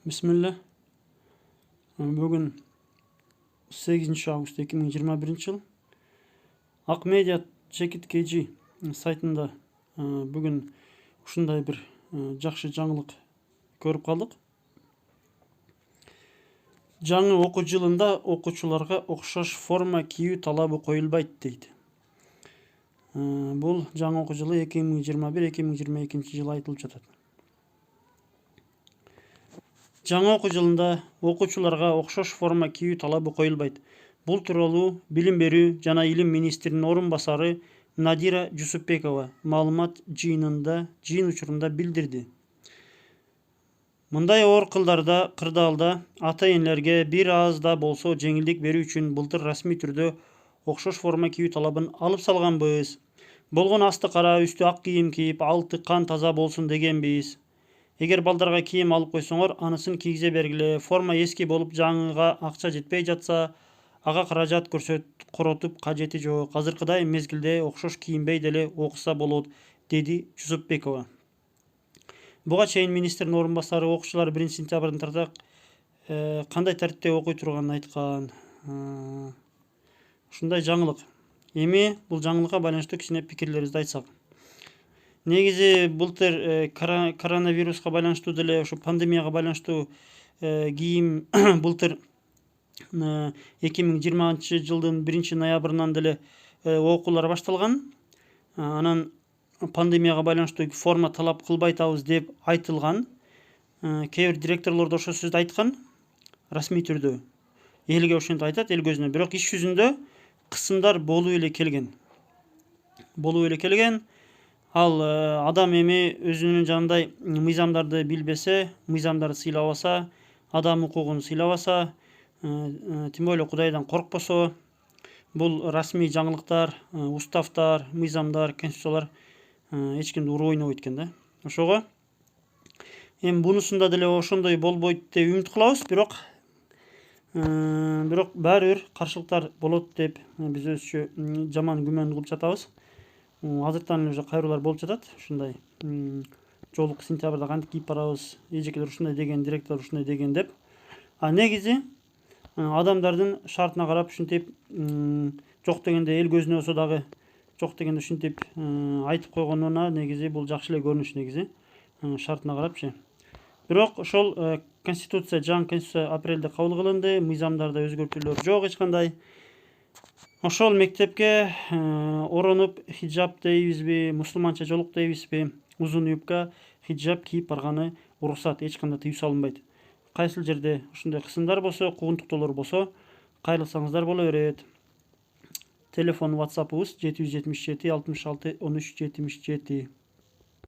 Bismillah. Bugün 8 avgust 2021 yıl. Ак Медиа Чекит KG сайтында бүгін ушундай bir жакшы жаңылык көрүп калдык. Жаңы окуу жылында окуучуларга окшош форма кийүү талабы коюлбайт дейт. Бул жаңы окуу жылы 2021-2022 жылы айтылып жатат. Жаңы окуу жылында окуучуларга окшош форма кийүү талабы коюлбайт. Бул тууралуу Билим берүү жана Илим министринин орун басары Надира Жусупбекова маалымат жыйын учурунда билдирди. Мындай оор кырдаалда ата-энелерге бир аз да болсо жеңилдик берүү үчүн былтыр расмий түрдө окшош форма кийүү талабын алып салганбыз. Болгон асты кара, үстү ак кийим кийип, алты кан таза болсун дегенбиз. Эгер балдарга кийим алып койсоңор, анысын кийгизе бергиле. Форма эски болуп, жаңыга акча жетпей жатса, ага каражат коротуп кажети жок. Азыркыдай мезгилде окшош кийинбей деле окуса болот, деди Жусупбекова. Буга чейин министрдин орун басары окуучулар 1 сентябрдын тартак кандай тартипте окуй турганын айткан. Ушундай жаңылык. Эми бул жаңылыкка байланыштуу кичине пикирлерибизди айтсак. Негизи былтыр коронавируска байланыштуу деле, ушу пандемияга байланыштуу кийим былтыр 2020 жылдын 1 ноябрынан деле окуулар башталган. Анан пандемияга байланыштуу форма талап кылбай атабыз деп айтылган. Кээ бир директорлор да ошол сөздү айткан расмий түрдө. Элге ошентип айтат, эл көзүнө. Бирок иш жүзүндө кысымдар болуп эле келген. Ал адам эми өзүнүн жанындай мыйзамдарды билбесе, мыйзамдарды сыйлабаса, адам укугун сыйлабаса, тим более Кудайдан коркпосо, бул расмий жаңылыктар, уставдар, мыйзамдар, конституциялар эч кимди уройнобойт экен да. Ошого эми бунусунда деле ошондой болбойт деп үмүт кылабыз, бирок баары бир каршылыктар болот деп биз өзүчө жаман күмөн кылып жатабыз. Азыртан уже кайрылуулар болуп жатат. Ушундай жолук сентябрда кантип кийип барабыз, эжекелер ушундай деген, директор ушундай деген деп. Негизи адамдардын шартына карап ушинтип жок дегенде эл көзүнө болсо дагы жок дегенде ушинтип айтып койгонуна негизи бул жакшы эле көрүнүш негизи шартына карапчы. Бирок ошол жаңы конституция апрелде кабыл кылынды, мыйзамдарда өзгөртүүлөр жок эч кандай. Ошол мектепке оронуп хиджаб дейбизби, мусулманча жолук дейбизби, узун юбка, хиджаб кийип барганы уруксат, эч кандай тыюу салынбайт. Кайсыл жерде ушундай кысымдар болсо, куугунтуктоолор болсо, кайрылсаңыздар боло берет. Телефон WhatsApp'ыбыз 777 66 13 77.